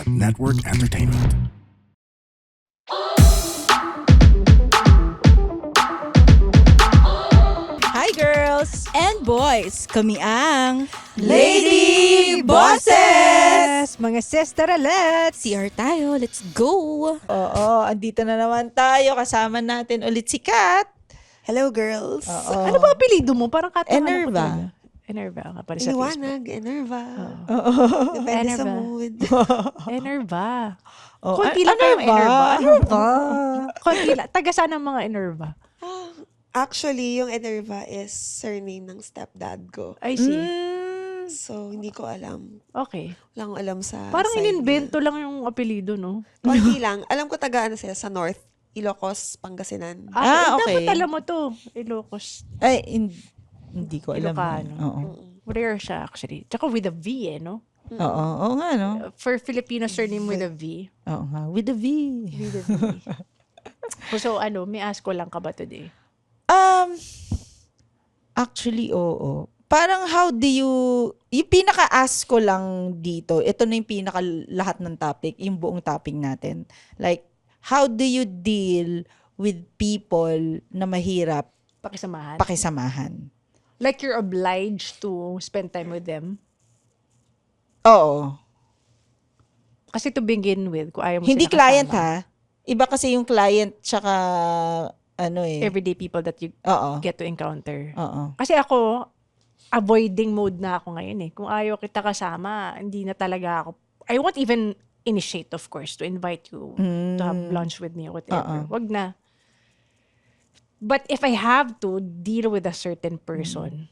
Network Entertainment. Hi girls And boys, kami ang Lady Bosses! Mga sisteralets! CR tayo. Let's go! Oo, andito na naman tayo. Kasama natin ulit si Kat. Hello, girls. Oo. Ano ba apelido mo? Parang katawa Enerva. Enerva nga pala sa Facebook. Iniwanag, Enerva. Oo. Depende sa Enerva. mood. Enerva. Oh, Konti lang ano kayong ba? Enerva. Enerva. Konti lang. Taga saan ang mga Enerva? Actually, yung Enerva is surname ng stepdad ko. I see. So, hindi ko alam. Okay. Wala akong alam sa Parang side inimbento lang yung apelido, no? niya. Konti lang. Alam ko taga ano sila, sa North, Ilocos, Pangasinan. Okay. Dapat alam mo to. Ilocos. Ay, hindi ko alam. Ilocano. Oo. Rare siya, actually. Tsaka with a V, eh, no? Oo, oo nga, no? For Filipino surname with a V. Oo nga, with a V. With a V. So, may ask ko lang ka ba today? Actually, oo. Parang how do you, yung pinaka-ask ko lang dito, ito na yung pinaka-lahat ng topic, yung buong topic natin. Like, how do you deal with people na mahirap Pakisamahan? pakisamahan? Like you're obliged to spend time with them? Oo. Kasi to begin with, kung ayaw mo Hindi sila client kasama, ha. Iba kasi yung client tsaka everyday people that you Oo. get to encounter. Oo. Kasi ako, avoiding mode na ako ngayon eh. Kung ayaw kita kasama, hindi na talaga ako, I won't even initiate, of course, to invite you to have lunch with me or whatever. Wag na. But if I have to deal with a certain person,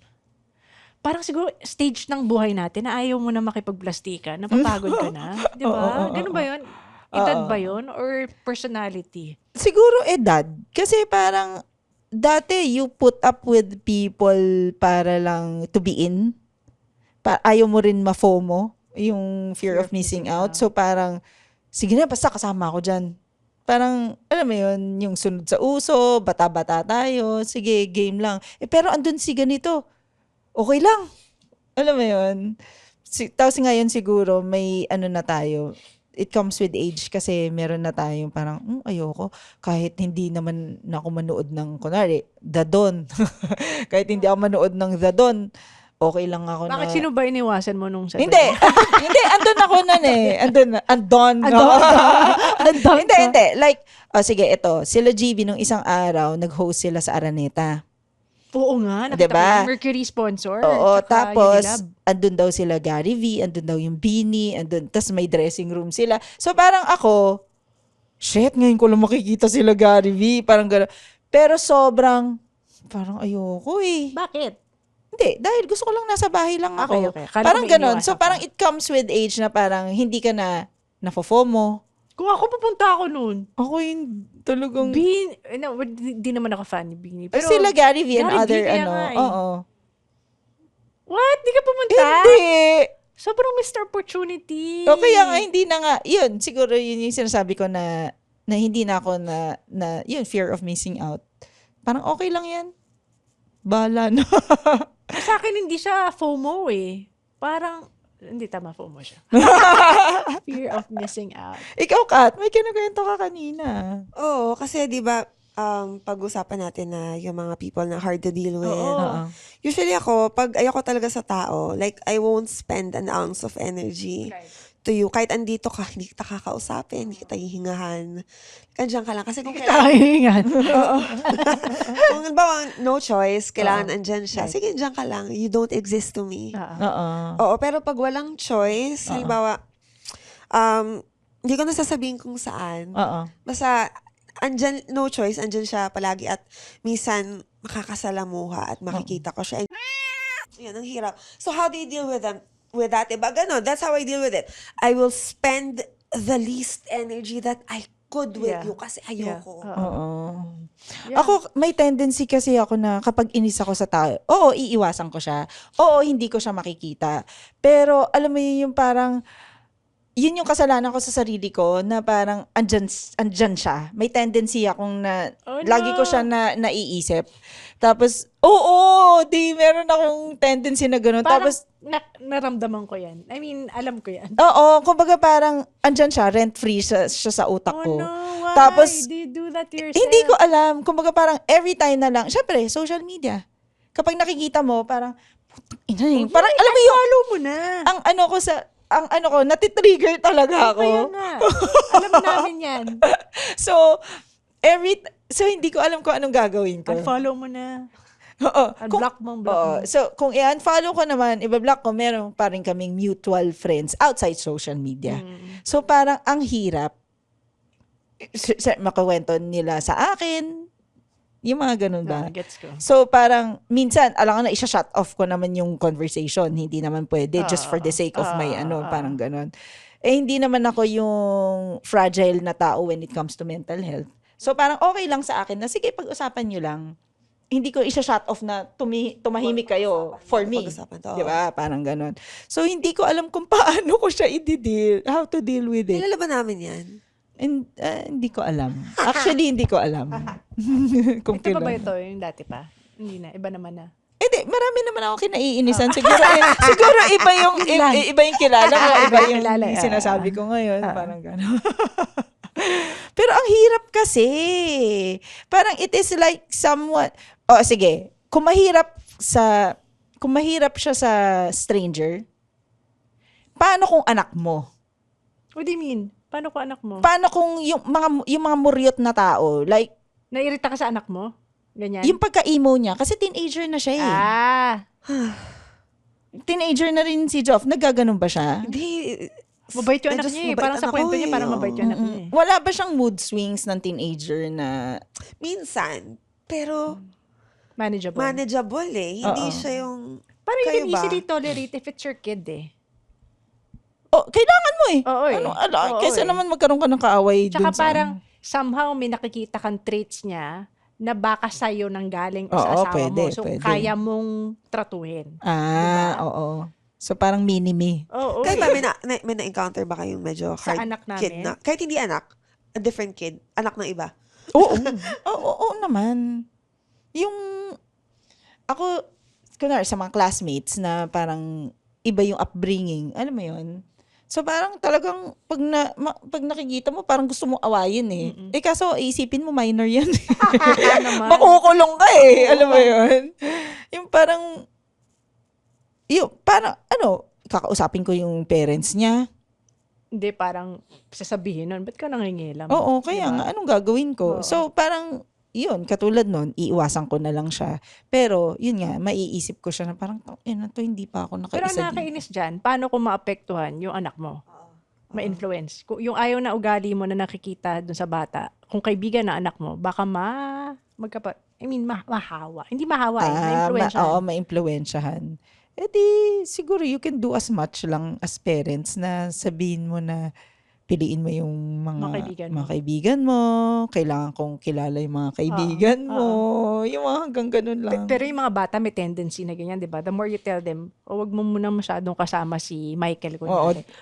parang siguro stage ng buhay natin na ayaw mo na makipagplastikan, napapagod ka na. Di ba? Ganun ba yun? Edad ba yun? Or personality? Siguro edad. Kasi parang dati you put up with people para lang to be in. Ayaw mo rin ma-FOMO, yung fear of missing out. So parang, sige na, basta kasama ako dyan. Parang, alam mo yun, yung sunod sa uso, bata-bata tayo, sige, game lang. Pero andun si ganito, okay lang. Alam mo yun. Tapos ngayon siguro, may ano na tayo, it comes with age kasi meron na tayong parang, ayoko, kahit hindi naman na ako manood ng, kunwari, The Don. Kahit hindi ako manood ng The Don, okay lang ako Bakit na. sino ba iniwasan mo nung sa Hindi. Hindi, andun ako nun eh. Andun. Hindi. Like, sige, ito. Sila GB nung isang araw, nag-host sila sa Araneta. Oo nga, nakita Diba? ko yung Mercury sponsor. Oo, tsaka tapos, Unilab. andun daw sila Gary V, andun daw yung Beanie, tapos may dressing room sila. So, parang ako, shit, ngayon ko lang makikita sila Gary V, parang gano'n. Pero sobrang, parang ayoko eh. Bakit? Hindi, dahil gusto ko lang nasa bahay lang ako. Okay. Kala Parang ko may gano'n. iniwasan So, ka. parang it comes with age na parang hindi ka na nafo-FOMO. Kung ako pupunta ako noon, Ako yung talagang... di naman ako fan ni Beanie. Pero, sila Gary V and Gary V, other, kaya nga eh. oo. what? Di ka pumunta? Hindi! Sobrang Mr. Opportunity. O kaya nga, hindi na nga. Yun, siguro yun yung sinasabi ko na hindi na ako na yun, fear of missing out. Parang okay lang yan. Bahala na. Sa akin, hindi siya FOMO eh. Parang, hindi tama FOMO siya. Fear of missing out. Ikaw, Kat, may kinukwento ka kanina. Oo, kasi di ba, pag-usapan natin na yung mga people na hard to deal with. Oo. Usually ako, pag ayoko talaga sa tao, like, I won't spend an ounce of energy to you. Kahit andito ka, hindi kita kakausapin, hindi kita hihingahan. Andiyan ka lang. Kasi kung kailangan, Kahingan. kung halimbawa, no choice, kailangan andyan siya. Sige, andyan ka lang. You don't exist to me. Oo. Oo, pero pag walang choice, halimbawa, hindi ko nasasabihin kung saan. Oo. Basta, andyan, no choice, andyan siya palagi at minsan makakasalamuha at makikita ko siya. Yan, ang hirap. So, how do you deal with them? With that, diba? Ganon, that's how I deal with it. I will spend the least energy that I could with you kasi ayoko. Oo. Yeah. Ako, may tendency kasi ako na kapag inis ako sa tao, oo, iiwasan ko siya. Oo, hindi ko siya makikita. Pero, alam mo yun yung parang, yun yung kasalanan ko sa sarili ko na parang andyan siya. May tendency akong Oh, no. lagi ko siya naiisip. Tapos, meron akong tendency na gano'n. Parang Tapos, naramdaman ko yan. I mean, alam ko yan. oo, kumbaga parang andyan siya, rent-free siya sa utak Oh ko. no, why? Tapos, Do you do that to yourself? hindi ko alam. Kumbaga parang every time na lang, syempre, social media. Kapag nakikita mo, parang, parang, alam mo yung, Follow mo na. ang natitrigger talaga ako. Kaya nga. Alam namin yan. So, hindi ko alam kung anong gagawin ko. Unfollow mo na. Oo. Unblock mo, block Oo. mo. So, kung i-unfollow ko naman, i-block ko, meron pa rin kaming mutual friends outside social media. So, parang ang hirap. Makuwento nila sa akin. Yung mga ganun ba? Gets ko. So, parang, minsan, alam na, isa-shut off ko naman yung conversation. Hindi naman pwede, just for the sake of my, parang ganun. Hindi naman ako yung fragile na tao when it comes to mental health. So, parang okay lang sa akin na, sige, pag-usapan nyo lang. Hindi ko isa-shut off na tumahimik kayo for me. Pag-usapan to. Diba? Parang ganun. So, hindi ko alam kung paano ko siya i-deal, how to deal with it. Nilalaban namin yan. And, hindi ko alam. Actually, hindi ko alam. Kung Ito pa ba kailan. ito? Yung dati pa? Hindi na. Iba naman na. Hindi, marami naman ako kinaiinisan. Siguro iba yung iba yung kilala ko, iba yung Kilala, sinasabi ko ngayon, parang gano'n. Pero ang hirap kasi. Parang it is like somewhat, sige, kung mahirap siya sa stranger, paano kung anak mo? What do you mean? Paano ko anak mo? Paano kung yung mga muryot na tao, like Nairita ka sa anak mo? Ganyan? yung pagka-emo niya, kasi teenager na siya eh. Teenager na rin si Joff. Naggaganon ba siya? Hindi. Mabait yung anak Just niya eh. mabait Parang sa anak kwento ko niya, eh. parang mabait yung anak niya eh. Wala ba siyang mood swings ng teenager na... Minsan. Pero, Manageable. manageable eh. Hindi Oo. siya yung... Parang you Kayo can ba? easily tolerate if it's your kid eh. Kailangan mo eh. Oo eh. Oo Kaysa eh. naman magkaroon ka ng kaaway Tsaka dun sa... parang somehow may nakikita kang traits niya na baka sa'yo nang galing o Oo, sa asawa pwede, mo. So, pwede. kaya mong tratuhin. Oo. So parang mini-me. Oo. Kahit ba, may na-encounter ba kayong medyo Sa hard anak namin? kid na? Kahit hindi anak. A different kid. Anak ng iba. Oo naman. Yung... Ako, kunwari sa mga classmates na parang iba yung upbringing. Alam mo yun? So parang talagang pag nakikita mo, parang gusto mong awayin eh. Kaso isipin mo, minor yan. naman. Makukulong ka eh. Alam mo yun? Yung parang, kakausapin ko yung parents niya. Hindi, parang sasabihin nun, ba't ka nangingilam? Oo, kaya nga, anong gagawin ko? Oo. So parang, yun, katulad nun, iiwasan ko na lang siya. Pero, yun nga, maiisip ko siya na parang, to hindi pa ako Pero ang nakaisa dito. nakakainis dyan, paano kung maapektuhan yung anak mo? Ma-influence. Yung ayaw na ugali mo na nakikita dun sa bata, kung kaibigan na anak mo, baka mahawa. Hindi mahawa ma-influensyahan. Ma-influensyahan. Siguro you can do as much lang as parents na sabihin mo na piliin mo yung mga kaibigan mo. Kailangan kong kilala yung mga kaibigan mo. Yung mga hanggang ganun lang. Pero yung mga bata may tendency na ganyan, di ba? The more you tell them, wag mo muna masyadong kasama si Michael.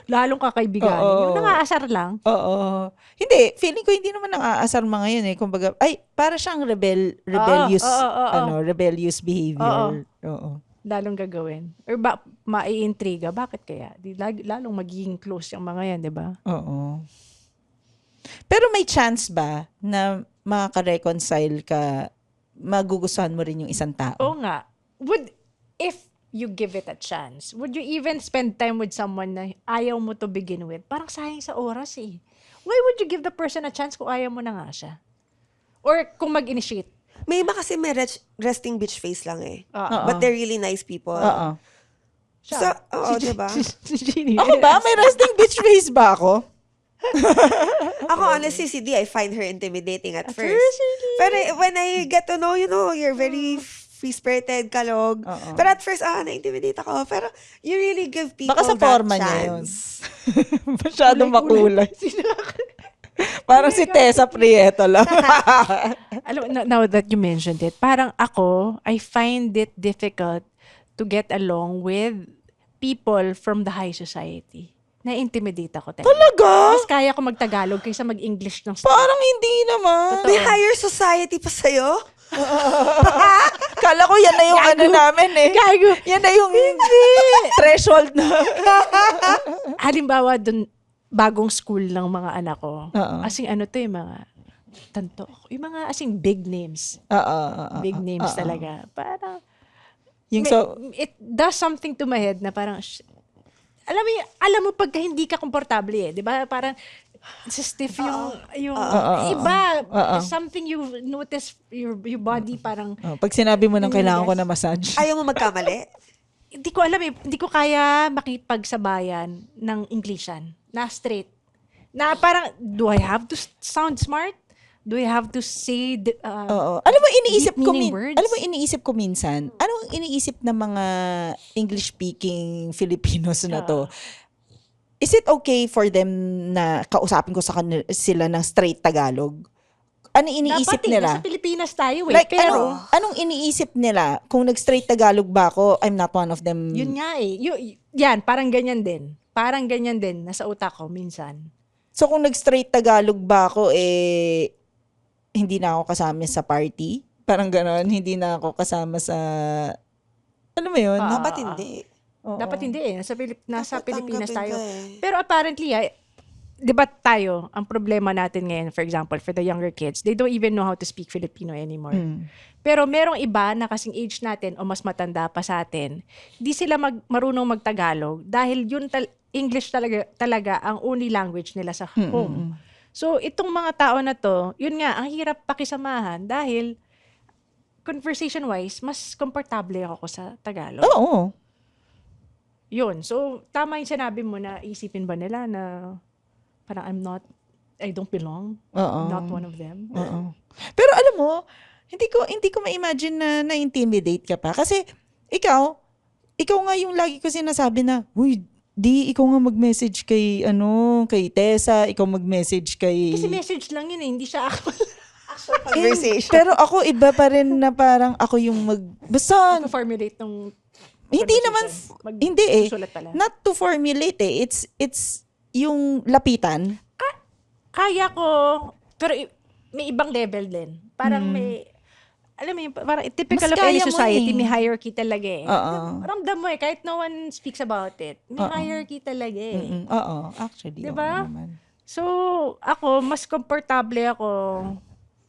Lalong kakaibiganin. Yung nangaasar lang. Oo. Hindi, feeling ko hindi naman nangaasar mga yun eh. Kumbaga, para siyang rebellious behavior. Oo. Lalong gagawin. Or maiintriga. Bakit kaya? Lalong magiging close yung mga yan, di ba? Oo. Pero may chance ba na makaka-reconcile ka, magugustuhan mo rin yung isang tao? Oo nga. If you give it a chance, would you even spend time with someone na ayaw mo to begin with? Parang sayang sa oras eh. Why would you give the person a chance kung ayaw mo na nga siya? Or kung mag-initiate? May iba kasi may resting bitch face lang eh. Oo. But they're really nice people. Oo. So, diba? Ako ba? May resting bitch face ba ako? Ako, honestly, si D, I find her intimidating at first. Pero when I get to know, you're very free-spirited, kalog. Pero at first, na-intimidate ako. Pero you really give people Baka sa that forma niya yun. chance. Masyadong makulay. Parang si Tessa Prieto lang. Alam, now that you mentioned it, parang ako, I find it difficult to get along with people from the high society. na-intimidate ako talaga. Talaga? Mas kaya ko mag-Tagalog kaysa mag-English ng Parang hindi naman. Totoo. May higher society pa sa'yo? Kala ko yan na yung ano namin eh. Gago. Yan na yung threshold na. Halimbawa, dun, bagong school ng mga anak ko. Oo. Asing ano to yung mga tanto. Yung mga asing big names. Oo. Big names talaga. Parang, Yung so, it does something to my head na parang, alam mo pagka hindi ka komportable eh. Di ba? Parang, stiff yung iba. Something you notice, your body parang, pag sinabi mo nang kailangan ko na massage. Ayaw mo magkamali? hindi ko alam eh. Hindi ko kaya makipagsabayan ng Englishan na straight. Na parang, do I have to sound smart? Do I have to say Oo. Alam mo iniisip deep ko meaning words? alam mo iniisip ko minsan, anong iniisip ng mga English speaking Filipinos na to? Is it okay for them na kausapin ko sa sila ng straight Tagalog? Ano iniisip dapat nila? Nasa Pilipinas tayo eh. Like, pero, anong iniisip nila? Kung nag-straight Tagalog ba ako, I'm not one of them. yun nga eh. Yan, parang ganyan din. Parang ganyan din. Nasa utak ko minsan. So, kung nag-straight Tagalog ba ako, hindi na ako kasama sa party? Parang ganon, hindi na ako kasama sa... Ano mo yun? Dapat hindi. Oo. Dapat hindi eh. Nasa Dapat Pilipinas tanggapin tayo. ka eh. Pero apparently, di ba tayo, ang problema natin ngayon, for example, for the younger kids, they don't even know how to speak Filipino anymore. Pero merong iba na kasing age natin o mas matanda pa sa atin, di sila marunong mag-Tagalog dahil yun English talaga ang only language nila sa home. So, itong mga tao na to, yun nga, ang hirap pakisamahan dahil conversation-wise, mas komportable ako sa Tagalog. Oo. Yun. So, tama yung sinabi mo na isipin ba nila na parang I don't belong. Oo. Not one of them. Oo. Pero alam mo, hindi ko ma-imagine na na-intimidate ka pa. Kasi, ikaw nga yung lagi ko sinasabi na, uy, ikaw nga mag-message kay Tessa, ikaw mag-message kay... Kasi message lang yun eh, hindi siya actual Conversation. Pero ako, iba pa rin na parang ako yung basta, formulate ng hindi naman, hindi eh. susulat pala. Not to formulate eh. It's yung lapitan. Kaya ko, pero may ibang level din. Parang may, alam mo yung, parang typical Mas of any kaya mo society, eh. may hierarchy talaga eh. Oo. Ramdam mo eh, kahit no one speaks about it, may hierarchy talaga eh. Oo, actually. Diba? oo naman. So, ako, mas komportable ako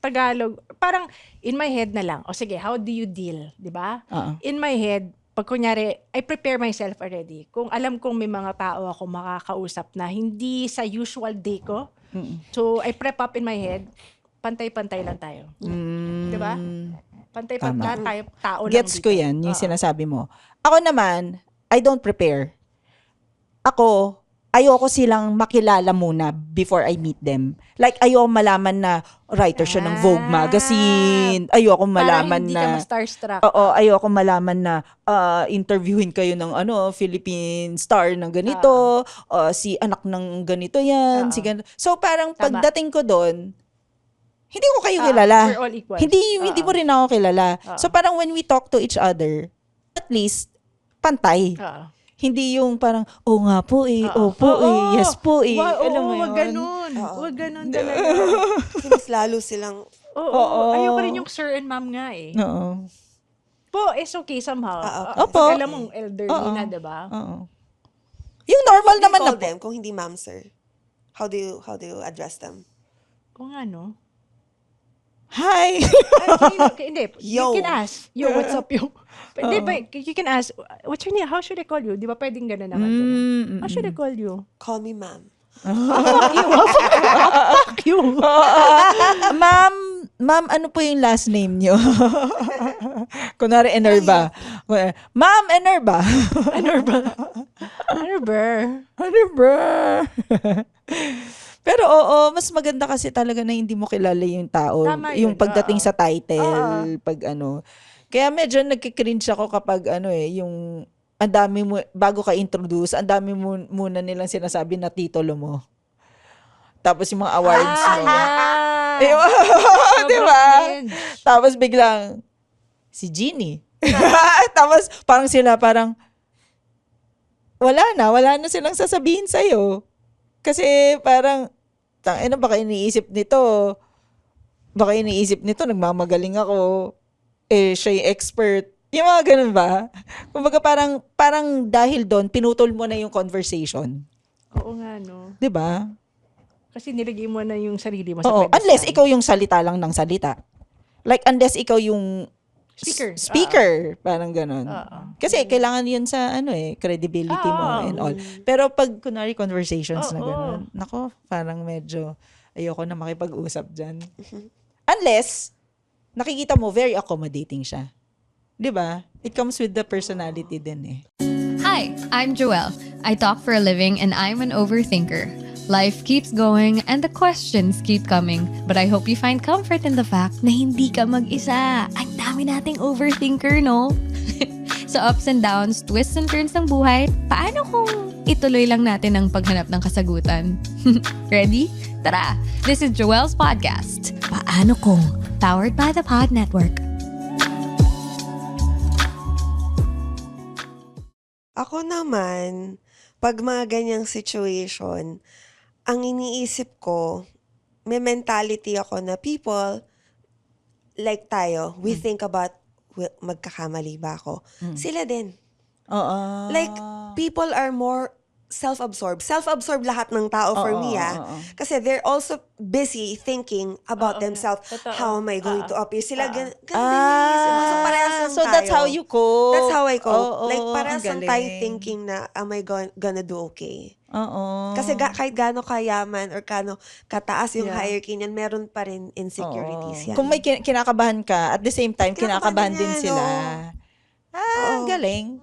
Tagalog. Parang, in my head na lang. O sige, how do you deal? Diba? In my head, pag kunyari, I prepare myself already. Kung alam kong may mga tao ako makakausap na hindi sa usual day ko. So, I prep up in my head, pantay-pantay lang tayo. Diba? Pantay-pantay tayo, tao lang Gets dito. ko yan, yung sinasabi mo. Ako naman, I don't prepare. Ako, ayoko silang makilala muna before I meet them. Like, ayoko malaman na writer siya ng Vogue magazine. Ayoko malaman Para hindi na... ka ma-starstruck. Oo, ayoko malaman na interviewin kayo ng Philippine star ng ganito, si anak ng ganito yan, si ganito. So, parang Tama. pagdating ko doon, hindi ko kayo kilala. We're all equal. Hindi mo rin ako kilala. So, parang when we talk to each other, at least, pantay. Hindi yung parang, nga po opo yes po alam mo wag yun. ganun. Wag ganun talaga. Kasi mas lalo silang... Ayoko rin yung sir and ma'am nga eh. Oo. Po, is okay somehow. Opo. Pag alam mong elderly na, diba? Oo. Yung normal naman na call them kung hindi ma'am, sir? How do you address them? Kung ano. Hi! Hindi. Yo. You can ask. Yo, what's up, yo? Hindi, but you can ask, what's your name? How should I call you? Di ba pwedeng gano'n naman? How should I call you? Call me ma'am. Fuck you. Ma'am, ano po yung last name nyo? Kunwari, Enerba. Ma'am, Enerba. Enerba. Pero mas maganda kasi talaga na hindi mo kilala yung tao. Tama yun, Yung pagdating sa title, pag ano. Kaya medyo nagkikringe ako kapag yung ang dami mo, bago ka introduce, ang dami mo muna nilang sinasabi na titulo mo. Tapos yung mga awards mo. Di ba? Tapos biglang, si Jeannie. Tapos parang sila wala na silang sasabihin sa'yo. Kasi parang, baka iniisip nito, nagmamagaling ako, siya yung expert. Yung mga ganun ba? Kumbaga parang dahil doon, pinutol mo na yung conversation. Oo nga, no? 'Di ba? Kasi nilagay mo na yung sarili mo sa Oo, pedestal. unless ikaw yung salita lang ng salita. Like, unless ikaw yung speaker. Parang ganun. Kasi kailangan yun sa, credibility mo and all. Pero pag, kunwari, conversations na ganun, nako, parang medyo, ayoko na makipag-usap dyan. Unless, nakikita mo, very accommodating siya. 'Di ba? It comes with the personality din eh. Hi, I'm Joelle. I talk for a living and I'm an overthinker. Life keeps going and the questions keep coming. But I hope you find comfort in the fact na hindi ka mag-isa. Ang dami nating overthinker, no? Sa ups and downs, twists and turns ng buhay, paano kung ituloy lang natin ang paghanap ng kasagutan? Ready? Tara! This is Joelle's Podcast. Paano kung? Powered by the Pod Network. Ako naman, pag mga ganyang situation, ang iniisip ko, may mentality ako na people, like tayo, we think about, magkakamali ba ako? Sila din. Oo. Like, people are more self-absorbed. Self-absorbed lahat ng tao for me, Kasi they're also busy thinking about themselves. How am I going to appear? Sila ganun din iniisip mo. So, parehas lang So, that's tayo. how you cope. That's how I cope. Oo, Like, parehas ang lang tayo galing. thinking na, am I gonna do okay? Oo. Kasi kahit gaano kayaman or gaano kataas yung hierarchy niyan, meron pa rin insecurities yan. Kung may kinakabahan ka, at the same time, kinakabahan din yan, sila. Oo. Galing.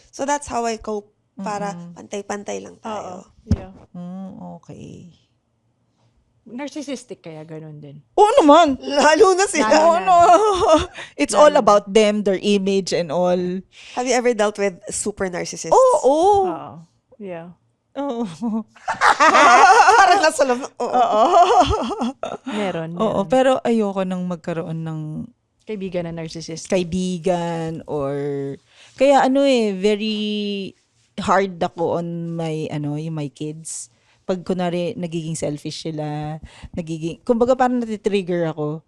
So, that's how I cope. Para pantay-pantay lang tayo. Yeah. Okay. Narcissistic kaya ganun din. Oo naman. Lalo na sila. Oo, no. It's all about them, their image and all. Have you ever dealt with super narcissists? Oo. Yeah. Oo. Parang nasa loob. Oo. Meron. Oo, pero ayoko nang magkaroon ng Kaibigan na narcissist. kaibigan or kaya very hard ako on my yung my kids. Pag kunwari nagiging selfish sila, kumbaga parang natitrigger ako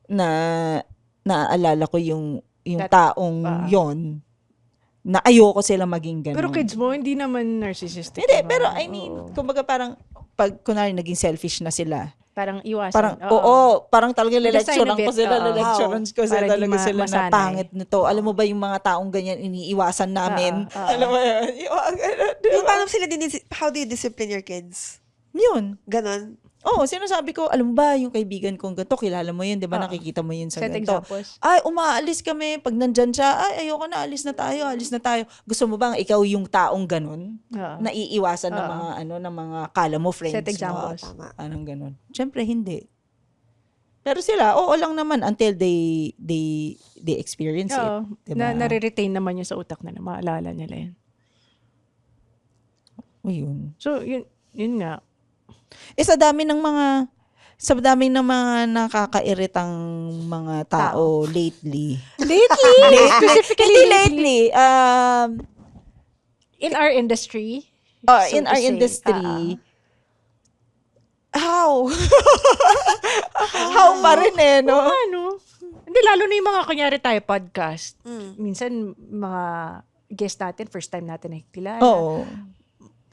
na naaalala ko yung taong yon na ayoko sila maging ganun. Pero kids mo, hindi naman narcissistic. Hindi, naman. pero I mean, kumbaga parang pag kunwari naging selfish na sila, Parang iwasan. parang, parang talaga Design lecturean a ko bit, sila, oo. lecturean ko sila Para di talaga sila na masanay. pangit nito. Alam mo ba yung mga taong ganyan, iniiwasan namin? Alam mo yun? Yung mga ganun, di Yung ba? paano sila how do you discipline your kids? Yun. Ganon. Oo, sinasabi ko, alam mo ba, yung kaibigan kong ganito, kilala mo yun, di ba? Nakikita mo yun sa Set ganito. examples. Ay, umaalis kami. Pag nandyan siya, ay, ayoko na, alis na tayo. Gusto mo bang ikaw yung taong ganun? Oo. Na iiwasan ng mga, ng mga kala mo friends Set examples. mo? Tama. Anong ganun? Siyempre, hindi. Pero sila, oo lang naman until they experience Oo. it. Diba? Nare-retain naman yun sa utak na maalala nila yun. O yun. So, yun nga. Sa dami ng mga nakakairitang mga tao lately. Specifically Lately. In our industry. In to our say, industry. How? How pa rin no? Ano? Hindi, lalo na yung mga kunyari tayo podcast. Minsan, mga guest natin, first time natin nakikilala. Oo.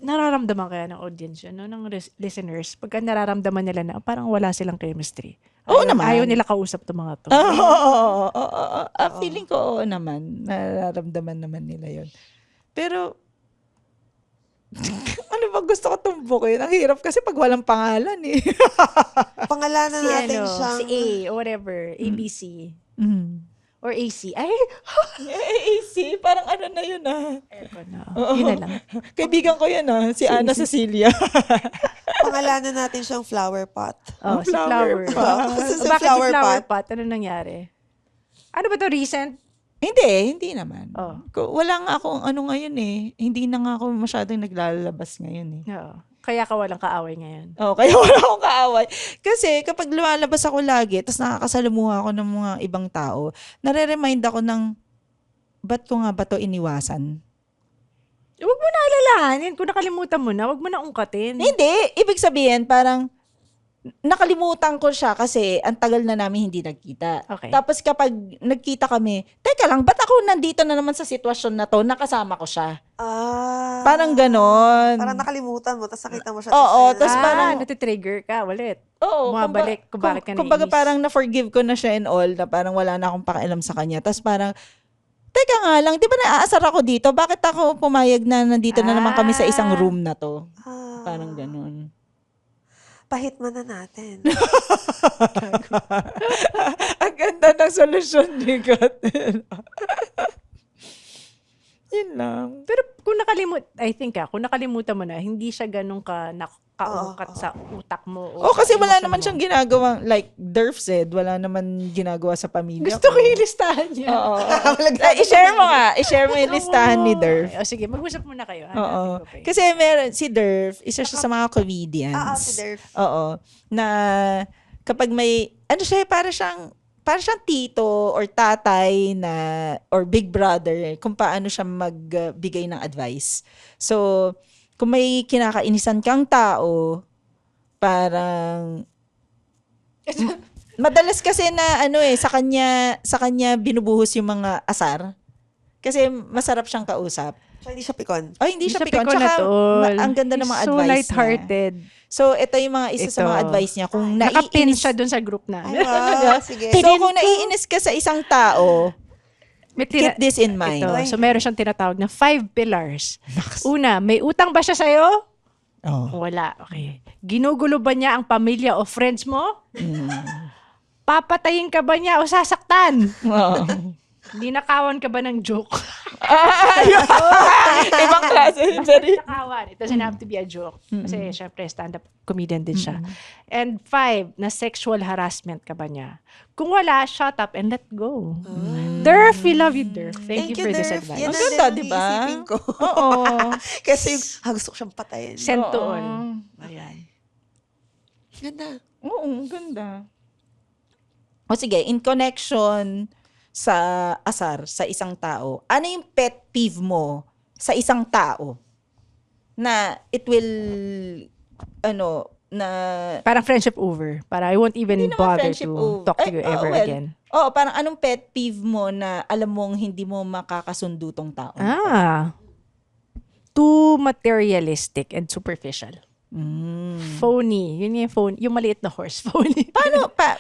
Nararamdaman kaya ng audience yun, no? Ng listeners. Pagka nararamdaman nila na parang wala silang chemistry. Oo naman. Ayaw nila kausap to mga to. Oo. Feeling ko oo naman. Nararamdaman naman nila yon. Pero, ano ba gusto ko tumbukin? Ang hirap kasi pag walang pangalan eh. Pangalanan natin siyang... Si A, or whatever, ABC. Or AC. Ay, AC, parang ano na yun ewan na. Yun na lang. Kaibigan ko yan si Ana Cecilia. Pangalanan natin siyang flower pot. Oh, si Flower. Kasi si Bakit flower si Flower pot? Pot? Ano nangyari? Ano ba to recent? Hindi naman. Oh. Wala nga akong ano ngayon Hindi na nga ako masyadong naglalabas ngayon Oo. Kaya ka walang kaaway ngayon. Kaya wala akong kaaway. Kasi kapag lumalabas ako lagi, tapos nakakasalamuha ako ng mga ibang tao, nare-remind ako ng, ba't ko nga ba to iniwasan? Huwag mo na alalahanin. Kung nakalimutan mo na, huwag mo na ungkatin. Hindi. Ibig sabihin, parang nakalimutan ko siya kasi ang tagal na namin hindi nagkita. Okay. Tapos kapag nagkita kami, teka lang, ba't ako nandito na naman sa sitwasyon na to, nakasama ko siya? Ah. Parang ganon. Parang nakalimutan mo, tapos nakita mo siya. Oo, tas tas parang- natitrigger ka ulit. Oo, Bumabalik kung bakit ka kumbaga naiinis. parang na-forgive ko na siya and all, na parang wala na akong pakialam sa kanya. Tapos parang, teka nga lang, di ba naaasar ako dito? Bakit ako pumayag na nandito na naman kami sa isang room na to? Ah, Parang ganon. pahit man na natin. Ang ganda ng solusyon ni Katin. Yun lang. Pero kung kung nakalimutan mo na, hindi siya ganun kaungkat sa utak mo. Oh, kasi wala emosyon naman mo. siyang ginagawang, like Durf said, wala naman ginagawa sa pamilya Gusto ko. ko yung listahan niya. Oo. I-share mo nga. I-share mo yung listahan ni Durf. O sige, mag-usap muna kayo. Oo. Hanapin ko pa eh. Kasi meron, si Durf, isa siya sa mga comedians. Si Durf. Oo. Na kapag may, ano siya, para siyang tito or tatay na, or big brother, kung paano siya magbigay ng advice. So, kung may kinakainisan kang tao, parang, madalas kasi na, sa kanya binubuhos yung mga asar. Kasi masarap siyang kausap. So, hindi siya pikon. Ay, hindi siya pikon. na Tsaka, tol. ang ganda ng mga He's so advice lighthearted. niya. So, ito yung mga isa sa mga Ito. advice niya. Kung Nakapin naiinis, siya dun sa group na. Ay, wow. Sige. so kung naiinis ka sa isang tao, May keep this in mind. Ito. So, meron siyang tinatawag na 5 pillars. Una, may utang ba siya sa'yo? Oh. Wala. Okay. Ginugulo ba niya ang pamilya o friends mo? Papatayin ka ba niya o sasaktan? Oh. Ninakawan ka ba ng joke? Ibang klase. Sorry. Ninakawan. It doesn't have to be a joke. Kasi syempre, stand-up comedian din siya. And 5, na sexual harassment ka ba niya? Kung wala, shut up and let go. Durf, we love you, Durf. Thank you for this Durf. advice. Yan Ang na ganda, din di ba? iisipin ko. Oo. Kasi gusto ko siyang patayin. Send to all. Ayan. Ganda. Oo, ang ganda. O sige, in connection sa asar, sa isang tao, ano yung pet peeve mo sa isang tao na it will, na Parang friendship over. Para I won't even Hindi naman bother friendship to over. talk to you ever again. Oo, parang anong pet peeve mo na alam mong hindi mo makakasundo tong tao? Too materialistic and superficial. Mm. Phony. Yun yung phone. Yung maliit na horse. Phony.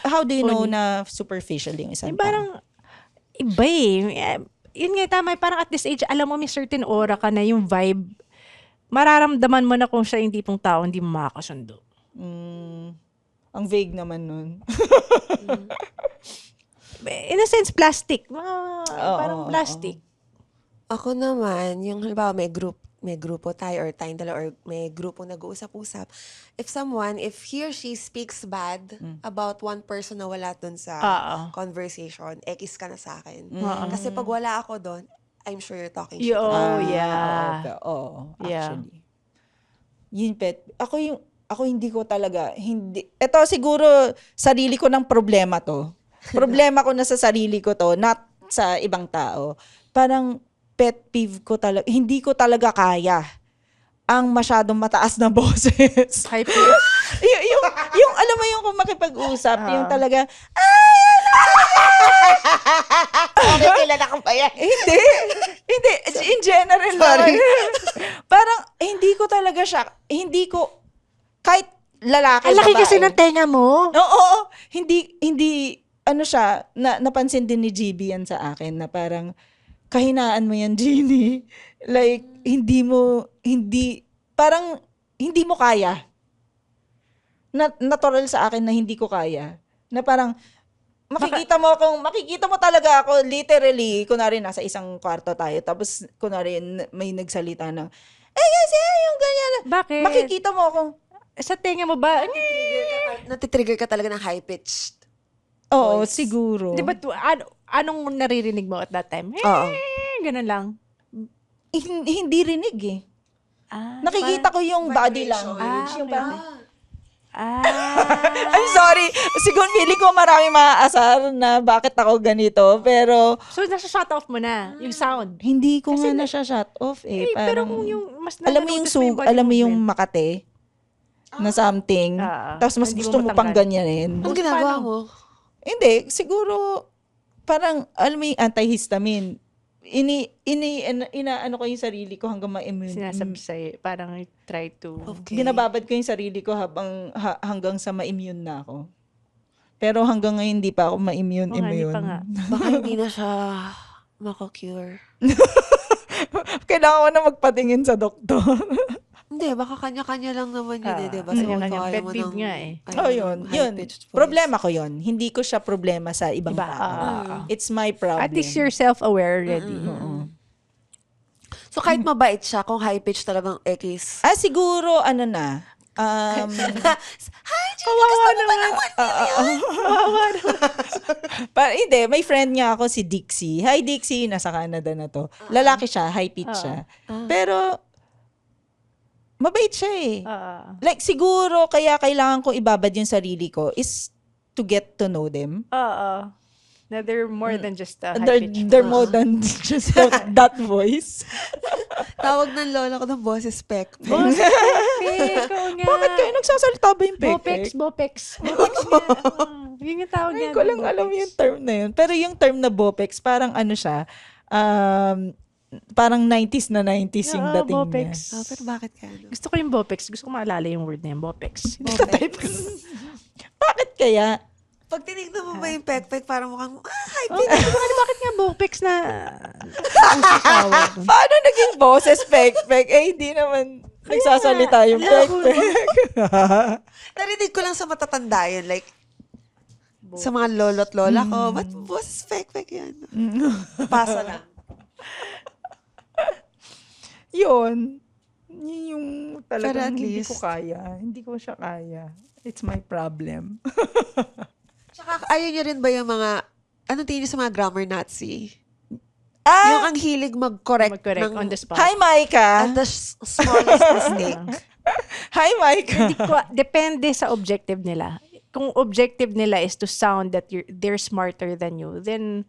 How do you know Phony. na superficial yung isang Yung parang, iba eh. Yun nga, tama. Parang at this age, alam mo, may certain aura ka na yung vibe. Mararamdaman mo na kung siya yung tipong tao, hindi mo makakasundo. Ang vague naman nun. In a sense, plastic. Parang plastic. Ako naman, yung halimbawa may grupo tayo or tayong dalawa or may grupo nag-uusap-usap. If he or she speaks bad about one person na wala dun sa conversation, ekis ka na sa akin. Kasi pag wala ako dun, I'm sure you're talking shit. Yeah. Oo, Yeah. actually. Yun, pet. Ako hindi ko talaga, ito siguro, sarili ko ng problema to. Problema ko na sa sarili ko to, not sa ibang tao. Parang, pet peeve ko talaga, hindi ko talaga kaya ang masyadong mataas na boses. High pitch. yung alam mo yung kung makipag-usap, yung talaga, Kilala ko pa yan. hindi, in general naman. Parang, hindi ko talaga siya, kahit lalaki, Ang laki babae. kasi ng tenga mo. Oo, hindi, siya, napansin din ni GB yan sa akin, na parang, kahinaan mo yan, Jeannie. Like, parang, hindi mo kaya. Natural sa akin na hindi ko kaya. Na parang, makikita mo talaga ako, literally, kunwari nasa isang kwarto tayo, tapos, kunwari, may nagsalita ng, kasi yung ganyan. Bakit? Makikita mo akong, Sa tenga mo ba? Natitrigger ka talaga ng high-pitched. oo, Voice. siguro. Di ba, anong naririnig mo at that time? Oo. Ganun lang. Hindi rinig eh. Nakikita ko yung body language. Yung parang, I'm sorry. Siguro feeling ko maraming maaasar na bakit ako ganito. Pero So, nasa-shut off mo na yung sound. hindi ko Kasi nga na siya shut off eh. pero Parang, kung yung mas alam mo yung body alam mo yung movement. Makate na something. Tapos mas Hindi gusto mo mo pang matanggal. ganyanin. Anong ginagawa mo? Hindi, siguro parang alam mo yung antihistamine. Inaano ko yung sarili ko hanggang ma-immune. Sinasabi sa'yo, parang try to... Okay. Binababad ko yung sarili ko hanggang sa ma-immune na ako. Pero hanggang ngayon hindi pa ako ma-immune. Oo nga, hindi pa nga. Baka hindi na siya mako-cure. Kailangan ko na magpatingin sa doktor. Hindi, baka kanya-kanya lang naman yun di ba? kanya-kanya. kung Pet ayaw mo peeve ng- nga eh. ayaw Oh, mo yun. ng Yun. high-pitched voice. Problema ko yun. Hindi ko siya problema sa ibang Iba. tao. It's my problem. At least you're self-aware already. So, kahit mabait siya, kung high-pitched talagang X. Siguro, ano na. Kawawa naman. Hindi, may friend nga ako si Dixie. Hi Dixie, nasa Canada na to. Lalaki siya, high pitch siya. Pero, mabait siya eh. Like, siguro, kaya kailangan ko ibabad yung sarili ko is to get to know them. Na they're more than just a high They're, pitch. they're more than just that voice. Tawag ng lola ko ng boses spec. Ikaw nga. Bakit kayo nagsasalita ba yung pek-pek? Bopex nga. Yun yung tawag Hindi niya. ko lang alam yung term na yun. Pero yung term na Bopex, parang ano siya, parang 90s na 90s yung dating Bopex. niya. Pero bakit kaya? Gusto ko yung Bopex. Gusto ko maalala yung word na yung Bopex. Bakit kaya? Pag tinignan mo ba yung pek-pek, parang mukhang, high-pitched. Bakit nga Bopex na ang sasawag? Paano naging boses pek-pek? Hindi naman nagsasalita yung pek-pek. Narinig ko lang sa matatanda yun. Like, sa mga lolo't lola ko, ba't boses pek-pek yan? Pasa lang. Yun yung Pero talagang at hindi least- ko kaya. Hindi ko siya kaya. It's my problem. Tsaka, ayaw niyo rin ba yung mga, anong tingin niyo sa mga grammar Nazi? Yung ang hilig mag-correct, Mag-correct ng, on the spot. Hi, Micah! at the smallest mistake. Hi, Micah! Depende sa objective nila. Kung objective nila is to sound that they're smarter than you, then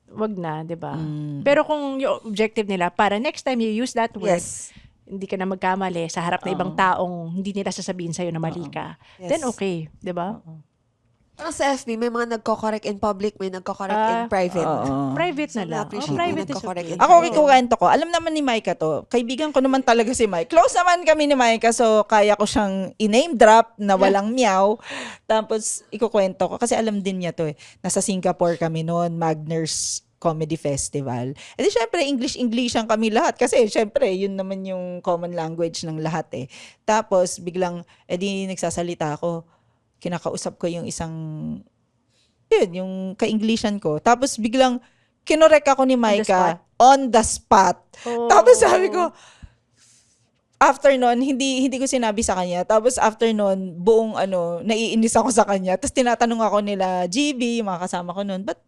wag na, 'di ba? Pero kung yung objective nila para next time you use that word, Yes. hindi ka na magkamali sa harap na ibang taong hindi nila sasabihin sa'yo na mali ka, then okay, 'di ba? Parang sa FB, may mga nagko-correct in public, may nagko-correct in private. Private na So, lang. na-appreciate Private yung is nagko-correct okay. in Ako, private. kikukwento ko. Alam naman ni Micah to. Kaibigan ko naman talaga si Mike. Close naman kami ni Micah, so kaya ko siyang i-name drop na walang meow. Tapos, ikukwento ko. Kasi alam din niya to eh. Nasa Singapore kami noon, Magners Comedy Festival. E di syempre, English-Englishan kami lahat. Kasi syempre, yun naman yung common language ng lahat eh. Tapos, biglang, di nagsasalita ako. Kinakausap ko yung isang yun, yung ka-Englishan ko. Tapos biglang kinorek ako ni Micah on the spot. Tapos sabi ko, after nun, hindi ko sinabi sa kanya. Tapos after nun, buong naiinis ako sa kanya. Tapos tinatanong ako nila, GB, yung mga kasama ko nun, ba't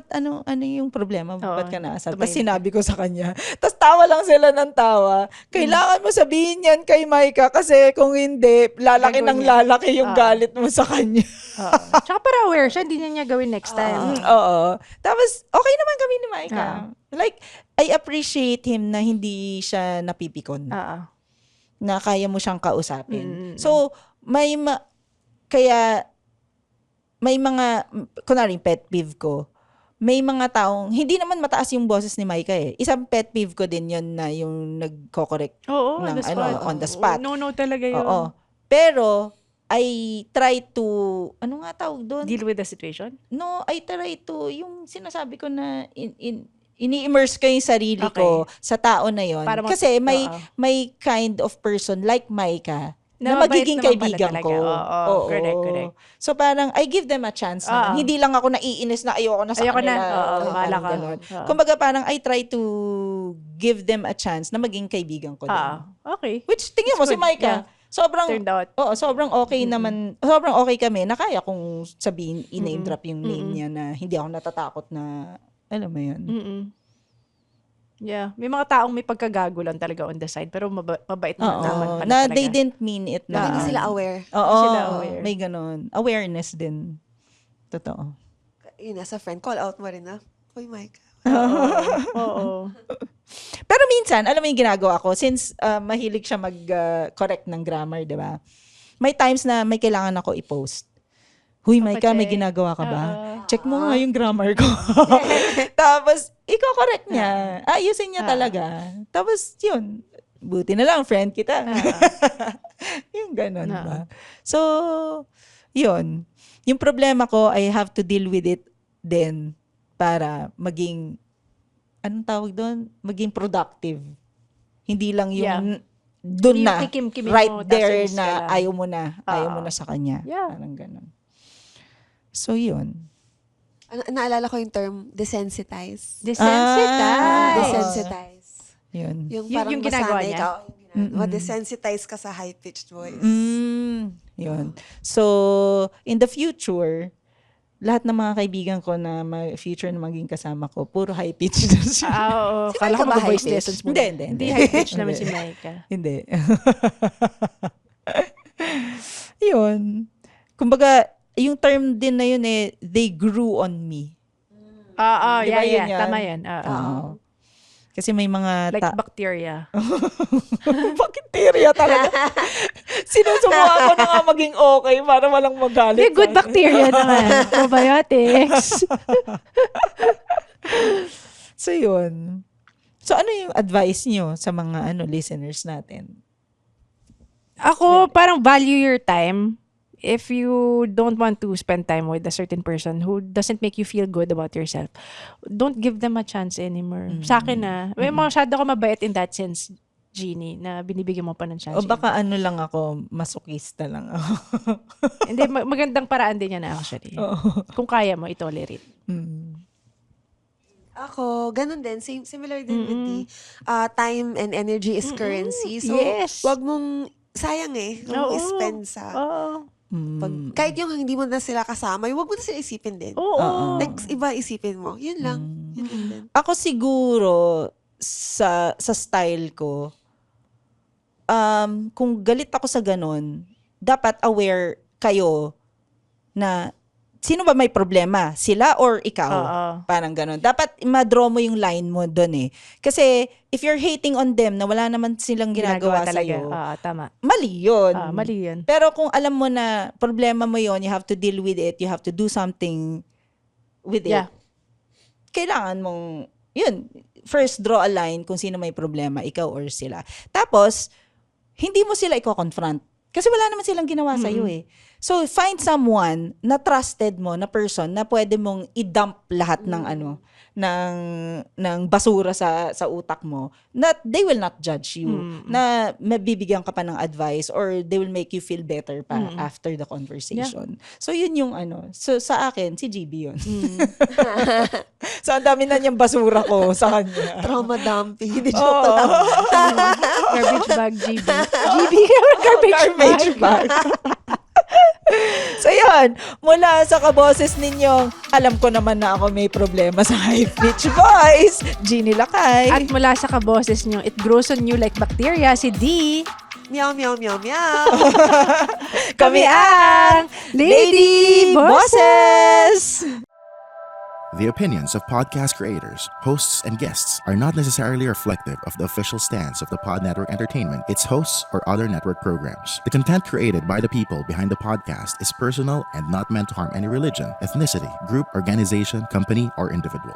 ano yung problema? Ba't ka naasar? Tapos sinabi ko sa kanya. Tapos tawa lang sila ng tawa. Kailangan mo sabihin yan kay Micah kasi kung hindi, lalaki ng lalaki yung galit mo sa kanya. Tsaka para aware siya, hindi niya gawin next time. Oo. Tapos, okay naman kami ni Micah. Like, I appreciate him na hindi siya napipikon. Na kaya mo siyang kausapin. So, kaya, may mga, kunwari, pet peeve ko, may mga taong, hindi naman mataas yung boses ni Micah eh. Isang pet peeve ko din yun na yung nagko-correct Oo, ng, on the spot. on the spot. No talaga yun. Oo. Pero, I try to, ano nga tawag doon? Deal with the situation? No, I try to, yung sinasabi ko na ini-immerse ko yung sarili ko sa tao na yon. Para Kasi may kind of person like Micah na Na mabait magiging naman pala kaibigan talaga. ko. Oo, correct. So parang, I give them a chance naman. Hindi lang ako naiinis na ayoko na sa Ayoko na. kanila. Oo, bahala Parang ka. ganun. Oo. Kumbaga parang, I try to give them a chance na maging kaibigan ko din. Okay. Which, tingnan mo, si good. Micah, sobrang, Turned out. sobrang okay naman, sobrang okay kami, na kaya kung sabihin, i-name drop yung name niya na hindi ako natatakot na, alam mo yun. Yeah. May mga taong may pagkagago lang talaga on the side, pero mabait naman Oo, pala na talaga. they didn't mean it na. Hindi sila aware. Oo, sila aware. may ganun. Awareness din. Totoo. Yun, as a friend, call out mo rin na, uy, Mike. Oo. Pero minsan, alam mo yung ginagawa ko, since mahilig siya mag-correct ng grammar, di ba? May times na may kailangan ako i-post. Huy, Maika, may ginagawa ka ba? Check mo nga yung grammar ko. Tapos, i-correct niya. Ayusin niya talaga. Tapos, yun. Buti na lang, friend kita. Yung ganun ba? So, yun. Yung problema ko, I have to deal with it din para maging, anong tawag doon? Maging productive. Hindi lang yung doon Hindi yung na, kikim-kimin right mo, there tapos na ka lang. ayaw mo na sa kanya. Yeah. Parang ganun. So, yun. Naalala ko yung term, desensitize. Desensitize. Desensitize. Yun. Yung parang yung ginagawa masanay niya? ka. Desensitize ka sa high-pitched voice. Yun. So, in the future, lahat ng mga kaibigan ko na future na maging kasama ko, puro high-pitched na sila. Oo. Si Kala Micah ko ba mag-voice high-pitch? lessons mo. Hindi. high-pitch naman Hindi. si Micah. Hindi. Yun. Kumbaga, yung term din na yun they grew on me. Oo, Di ba yun yeah. yan? Tama yan. Oo. Kasi may mga Like bacteria. bacteria talaga. Sinusubukan ko na nga maging okay para walang magalit. May good bacteria naman. Probiotics. So, yun. So, ano yung advice nyo sa mga listeners natin? Ako, parang value your time. If you don't want to spend time with a certain person who doesn't make you feel good about yourself, don't give them a chance anymore. Sa akin may masyado ako mabait in that sense, Jeannie, na binibigyan mo pa ng chance. O baka lang ako, masokista lang ako. Hindi, magandang paraan din yan actually. Kung kaya mo, itolerate. Ako, ganun din. Similar din with the time and energy is currency. So, Yes. wag mong, sayang Wag mong Oo. spend sa, kahit yung hindi mo na sila kasama, wag mo na sila isipin din. Oo. Like, iba isipin mo. Yun lang. Yun lang din. Ako siguro, sa style ko, kung galit ako sa ganun, dapat aware kayo na sino ba may problema? Sila or ikaw? Parang ganun. Dapat ma-draw mo yung line mo doon Kasi if you're hating on them na wala naman silang ginagawa sa'yo, Tama. mali yun. Mali yun. Pero kung alam mo na problema mo yun, you have to deal with it, you have to do something with it. Yeah. Kailangan mong, yun, first draw a line kung sino may problema, ikaw or sila. Tapos, hindi mo sila i-confront. Kasi wala naman silang ginawa sa'yo So, find someone na trusted mo, na person, na pwede mong i-dump lahat ng ng basura sa utak mo, na they will not judge you, na mabibigyan ka pa ng advice or they will make you feel better pa after the conversation. So, yun yung So, sa akin, si GB yun. So, ang dami na niyang basura ko sa kanya. Trauma dumping. Hindi joke lang. Garbage bag, GB. GB, garbage bag. So yun, mula sa kaboses ninyong, alam ko naman na ako may problema sa high-pitch voice, Jeannie Lakay. At mula sa kaboses nyo, it grows on you like bacteria, si D. Meow, meow, meow, meow. Kami ang Lady Bosses! The opinions of podcast creators, hosts, and guests are not necessarily reflective of the official stance of the Pod Network Entertainment, its hosts, or other network programs. The content created by the people behind the podcast is personal and not meant to harm any religion, ethnicity, group, organization, company, or individual.